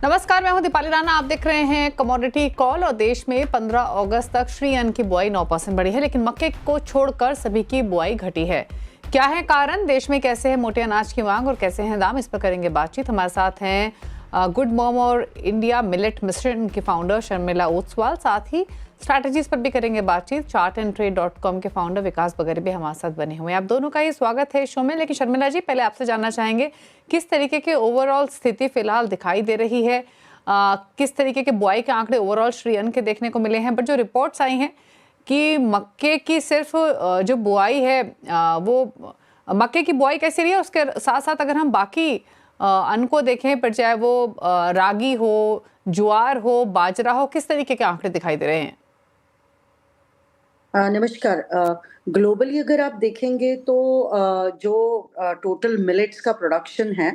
नमस्कार, मैं हूं दीपाली राणा। आप देख रहे हैं कमोडिटी कॉल। और देश में 15 अगस्त तक श्री अन्न की बुआई 9% बढ़ी है, लेकिन मक्के को छोड़कर सभी की बुआई घटी है। क्या है कारण? देश में कैसे है मोटे अनाज की मांग और कैसे हैं दाम? इस पर करेंगे बातचीत। हमारे साथ हैं गुड मॉम और इंडिया मिलेट मिशन की फाउंडर शर्मिला ओसवाल। साथ ही स्ट्रैटेजीज पर भी करेंगे बातचीत। chartandtrade.com के फाउंडर विकास बगैर भी हमारे साथ बने हुए हैं। आप दोनों का ही स्वागत है शो में। लेकिन शर्मिला जी, पहले आपसे जानना चाहेंगे किस तरीके की ओवरऑल स्थिति फिलहाल दिखाई दे रही है? किस तरीके के बुआई के आंकड़े ओवरऑल श्री अन्न के देखने को मिले हैं? बट जो रिपोर्ट्स आई हैं कि मक्के की सिर्फ जो बुआई है वो मक्के की बुआई कैसी रही है, उसके साथ साथ अगर हम बाकी अन्न को देखें, पर चाहे वो रागी हो, ज्वार हो, बाजरा हो, किस तरीके के आंकड़े दिखाई दे रहे हैं? नमस्कार। ग्लोबली अगर आप देखेंगे तो जो टोटल मिलेट्स का प्रोडक्शन है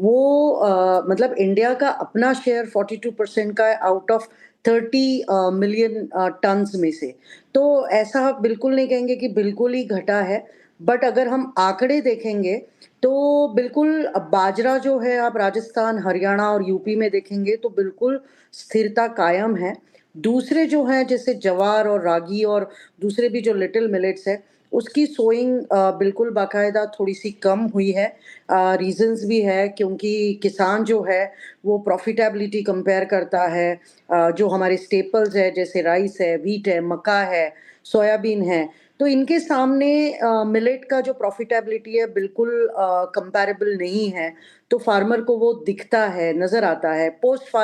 वो मतलब इंडिया का अपना शेयर 42% का है आउट ऑफ 30 मिलियन टन्स में से। तो ऐसा बिल्कुल नहीं कहेंगे कि बिल्कुल ही घटा है, बट अगर हम आंकड़े देखेंगे तो बिल्कुल बाजरा जो है, आप राजस्थान, हरियाणा और यूपी में देखेंगे तो बिल्कुल स्थिरता कायम है। दूसरे जो हैं जैसे जवार और रागी और दूसरे भी जो लिटिल मिलेट्स है, उसकी सोइंग बिल्कुल बाकायदा थोड़ी-सी कम हुई है। रीज़न्स भी है क्योंकि किसान जो है वो प्रॉफ़िटेबिलिटी कंपेयर करता है। जो हमारे स्टेपल्स है जैसे राइस है, व्हीट है, मक्का है, सोयाबीन है, तो इनके सामने मिलेट का जो प्रॉफ़िटेबिलिटी है बिल्कुल कंपैरेबल नहीं है। तो फार्मर को वो दिखता है, नज़र आता है। पोस्ट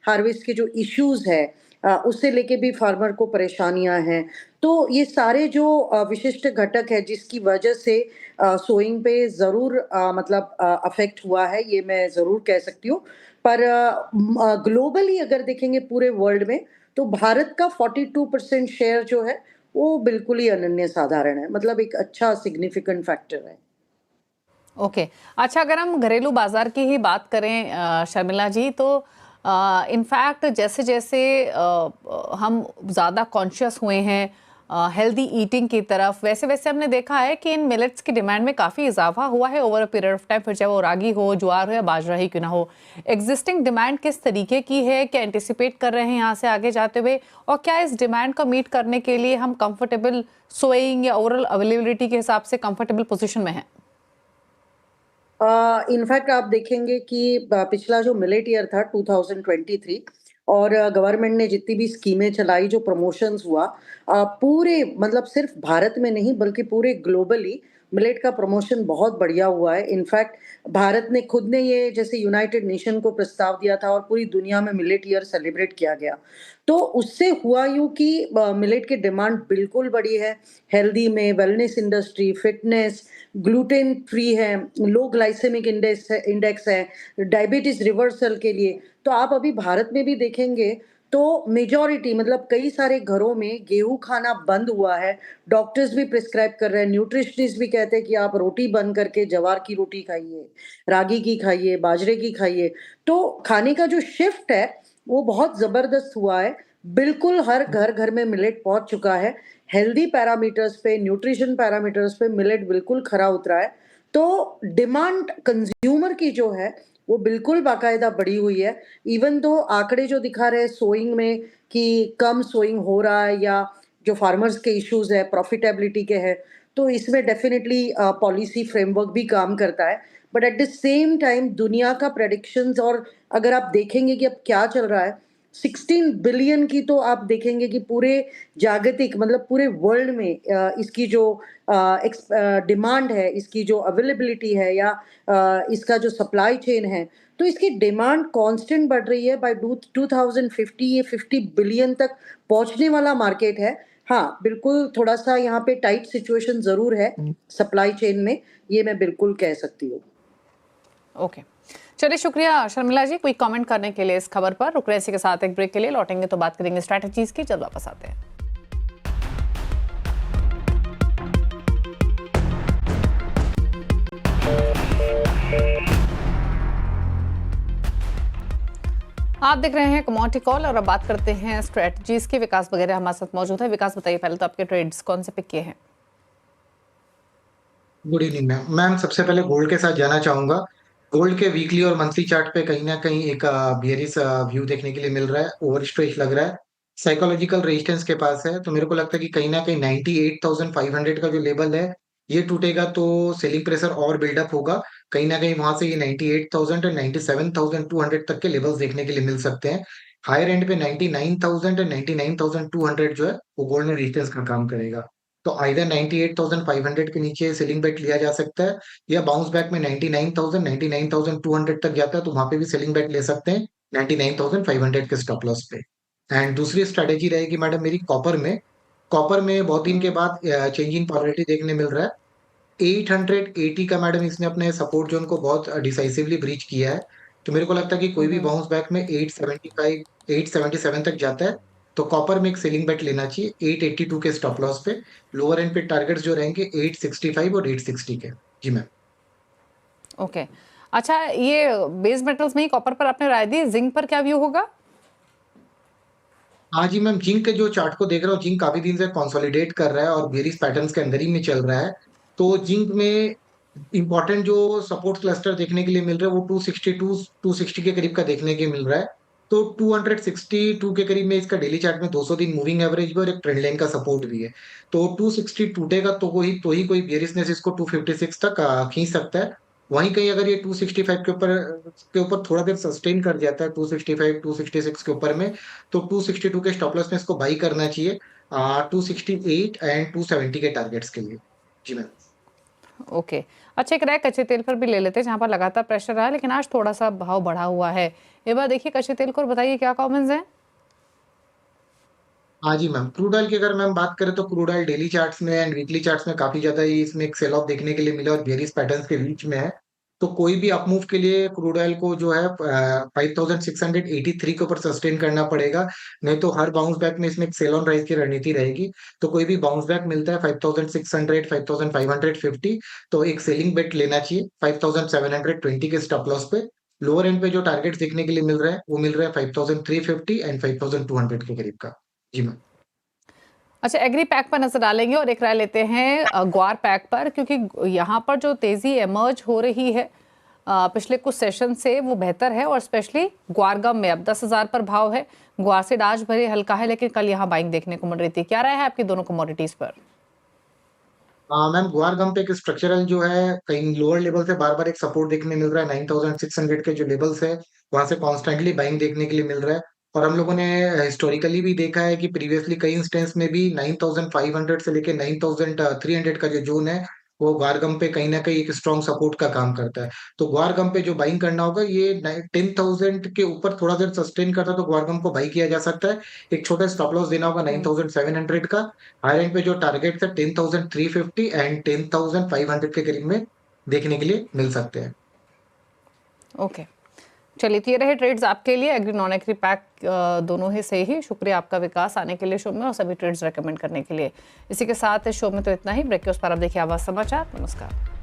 हार्वेस्ट के जो इश्यूज़ है उससे लेके भी फार्मर को परेशानियाँ हैं। तो ये सारे जो विशिष्ट घटक है जिसकी वजह से सोइंग पे ज़रूर मतलब अफ़ेक्ट हुआ है, ये मैं ज़रूर कह सकती हूँ। पर ग्लोबली अगर देखेंगे पूरे वर्ल्ड में, तो भारत का 42% शेयर जो है, वो बिल्कुल ही अनन्य साधारण है। मतलब एक अच्छा सिग्निफिकेंट फैक्टर है। ओके। अच्छा, अगर हम घरेलू बाजार की ही बात करें शर्मिला जी, तो इनफैक्ट जैसे जैसे हम ज़्यादा कॉन्शियस हुए हैं हेल्दी ईटिंग की तरफ, वैसे वैसे हमने देखा है कि इन मिलेट्स की डिमांड में काफ़ी इजाफा हुआ है over a period of time. फिर चाहे वो रागी हो, ज्वार हो या बाजरा ही क्यों ना हो। एग्जिस्टिंग डिमांड किस तरीके की है? क्या एंटिसिपेट कर रहे हैं यहाँ से आगे जाते हुए? और क्या इस डिमांड को मीट करने के लिए हम कंफर्टेबल सोइंग या ओवरऑल अवेलेबिलिटी के हिसाब से कंफर्टेबल पोजिशन में हैं? इनफैक्ट आप देखेंगे कि पिछला जो मिलेट ईयर था 2023 और गवर्नमेंट ने जितनी भी स्कीमें चलाई, जो प्रमोशंस हुआ, पूरे मतलब सिर्फ भारत में नहीं बल्कि पूरे ग्लोबली मिलेट का प्रमोशन बहुत बढ़िया हुआ है। इनफैक्ट भारत ने खुद ने ये जैसे यूनाइटेड नेशन को प्रस्ताव दिया था और पूरी दुनिया में मिलेट ईयर सेलिब्रेट किया गया। तो उससे हुआ यूँ कि मिलेट की डिमांड बिल्कुल बढ़ी है। हेल्दी में wellness industry, fitness, gluten free है, लो ग्लाइसेमिक इंडेक्स है, डायबिटीज रिवर्सल के लिए। तो आप अभी भारत में भी देखेंगे तो मेजॉरिटी मतलब कई सारे घरों में गेहूं खाना बंद हुआ है। डॉक्टर्स भी प्रिस्क्राइब कर रहे हैं, न्यूट्रिशनिस्ट भी कहते हैं कि आप रोटी बंद करके जवार की रोटी खाइए, रागी की खाइए, बाजरे की खाइए। तो खाने का जो शिफ्ट है वो बहुत जबरदस्त हुआ है। बिल्कुल हर घर घर में मिलेट पहुंच चुका है। हेल्दी पैरामीटर्स पे, न्यूट्रिशन पैरामीटर्स पे मिलेट बिल्कुल खरा उतरा है। तो डिमांड कंज्यूमर की जो है वो बिल्कुल बाकायदा बढ़ी हुई है। इवन तो आंकड़े जो दिखा रहे हैं सोइंग में कि कम सोइंग हो रहा है या जो फार्मर्स के इश्यूज है प्रॉफिटेबिलिटी के हैं, तो इसमें डेफिनेटली पॉलिसी फ्रेमवर्क भी काम करता है। But at the same time दुनिया का प्रेडिक्शंस और अगर आप देखेंगे कि अब क्या चल रहा है, 16 बिलियन की तो आप देखेंगे कि पूरे जागतिक मतलब पूरे वर्ल्ड में इसकी जो डिमांड है, इसकी जो अवेलेबिलिटी है या इसका जो सप्लाई चेन है, तो इसकी डिमांड कांस्टेंट बढ़ रही है। बाय 2050 ये 50 बिलियन तक पहुंचने वाला मार्केट है। हाँ, बिल्कुल थोड़ा-सा यहाँ पे टाइट सिचुएशन ज़रूर है सप्लाई चेन में, ये मैं बिल्कुल कह सकती हूँ। ओके, चलिए शुक्रिया शर्मिला जी कोई कमेंट करने के लिए इस खबर पर। रुक रहे इसी के साथ एक ब्रेक के लिए, लौटेंगे तो बात करेंगे स्ट्रैटेजीज की। जल्द वापस आते हैं। आप देख रहे हैं कमोडिटी कॉल और अब बात करते हैं स्ट्रैटेजीज की। विकास वगैरह हमारे साथ मौजूद है। विकास बताइए पहले तो आपके ट्रेड्स कौन से पिक किए हैं? Good evening ma'am. मैम सबसे पहले गोल्ड के साथ जाना चाहूंगा। गोल्ड के वीकली और मंथली चार्ट पे कहीं ना कहीं एक बियरिश व्यू देखने के लिए मिल रहा है, ओवर स्ट्रेच लग रहा है, साइकोलॉजिकल रेजिस्टेंस के पास है। तो मेरे को लगता है कि कहीं ना कहीं 98,500 का जो लेवल है ये टूटेगा तो सेलिंग प्रेशर और बिल्डअप होगा। कहीं ना कहीं वहां से ये 98,000 और 97,200 तक के लेवल्स देखने के लिए मिल सकते हैं। हायर एंड पे 99,000 और 99,200 जो है वो गोल्ड में रेजिस्टेंस का काम करेगा। तो आइदर 98,500 के नीचे सेलिंग बेट लिया जा सकता है, या बाउंस बैक में 99,000 99,200 तक जाता है तो वहां पे भी सेलिंग बेट ले सकते हैं 99,500 के स्टॉप लॉस पे। एंड दूसरी स्ट्रेटेजी रहेगी मैडम मेरी कॉपर में बहुत दिन के बाद चेंज इन पॉलरिटी देखने मिल रहा है। 880 का मैडम इसने अपने सपोर्ट जोन को बहुत डिसाइसिवली ब्रीच किया है। तो मेरे को लगता है कि कोई भी बाउंस बैक में 875 877 तक जाता है तो कॉपर में एक सेलिंग बेट लेना चाहिए 882 के स्टॉप लॉस पे। लोअर एंड पे टारगेट्स जो रहेंगे 865 और 860 के। जी मैम। ओके। अच्छा, ये बेस मेटल्स में ही कॉपर पर आपने राय दी, जिंक पर क्या व्यू होगा? हाँ जी मैम, जिंक के जो चार्ट को देख रहा हूँ, जिंक काफी दिन से कंसोलिडेट कर रहा है और बेरिश पैटर्न्स के अंदर ही में चल रहा है। तो जिंक में इंपॉर्टेंट जो सपोर्ट क्लस्टर देखने के लिए मिल रहा है वो 262 260 के करीब का देखने के मिल रहा है। तो 262 के करीब में इसका डेली चार्ट में 200 दिन मूविंग एवरेज भी और एक ट्रेंड लाइन का सपोर्ट भी है। तो 260 टूटेगा तो ही कोई बेरिशनेस इसको 256 तक खींच सकता है। वहीं कहीं अगर ये 265 के ऊपर थोड़ा देर सस्टेन कर जाता है 265 266 के ऊपर में, तो 262 के स्टॉप लॉस में इसको बाई करना चाहिए 268 एंड 270 के टारगेट्स के लिए। जी मैम। ओके। अच्छा, एक राय कच्चे तेल पर भी ले लेते हैं, जहां पर लगातार प्रेशर रहा है लेकिन आज थोड़ा सा भाव बढ़ा हुआ है। एक बार देखिए कच्चे तेल को और बताइए क्या कमेंट्स हैं। हाँ जी मैम, क्रूड ऑयल की अगर मैम बात करें तो क्रूड ऑयल डेली चार्ट्स में एंड वीकली चार्ट्स में काफी ज्यादा ही इसमें एक सेल ऑफ देखने के लिए मिला और बेरिश पैटर्न्स के बीच में है। तो कोई भी अपमूव के लिए क्रूड ऑयल को जो है 5,683 के ऊपर सस्टेन करना पड़ेगा, नहीं तो हर बाउंस बैक में इसमें एक सेल ऑन राइज की रणनीति रहेगी। तो कोई भी बाउंस बैक मिलता है 5,600 5,550 तो एक सेलिंग बेट लेना चाहिए 5,720 के स्टॉप लॉस पे। लोअर एंड पे जो टारगेट देखने के लिए मिल रहा है वो मिल रहा है 5,350 एंड 5,200 के करीब का। जी मैम। अच्छा, एग्री पैक पर नजर डालेंगे और एक राय लेते हैं ग्वार पैक पर, क्योंकि यहाँ पर जो तेजी एमर्ज हो रही है पिछले कुछ सेशन से वो बेहतर है, और स्पेशली ग्वारगम में अब 10,000 पर भाव है। ग्वार से आज भरे हल्का है लेकिन कल यहाँ बाइंग देखने को मिल रही थी। क्या राय है आपकी दोनों कमोडिटीज पर? मैम, गुआरगम पे एक स्ट्रक्चरल जो है कहीं लोअर लेवल से बार बार एक सपोर्ट देखने मिल रहा है 9,600 के जो लेवल्स है वहां से कॉन्स्टेंटली बाइंग देखने के लिए मिल रहा है। और हम लोगों ने हिस्टोरिकली भी देखा है कि प्रीवियसली कई इंस्टेंस में भी 9,500 से लेके 9,300 का जो जोन है वो ग्वारगम पे कहीं ना कहीं एक स्ट्रॉन्ग सपोर्ट का काम करता है। तो ग्वारगम पे जो बाइंग करना होगा ये 10,000 के ऊपर थोड़ा देर सस्टेन करता है तो ग्वारगम को बाई किया जा सकता है। एक छोटा स्टॉप लॉस देना होगा 9,700 का। हाई एंड पे जो टारगेट है 10,350 एंड 10,500 के करीब में देखने के लिए मिल सकते हैं। ओके, चलिए, तो ये रहे ट्रेड्स आपके लिए, एग्री नॉन एग्री पैक दोनों ही से ही। शुक्रिया आपका विकास आने के लिए शो में और सभी ट्रेड्स रेकमेंड करने के लिए। इसी के साथ इस शो में तो इतना ही। ब्रेक के उस पर आप देखिए आवाज समाचार। नमस्कार।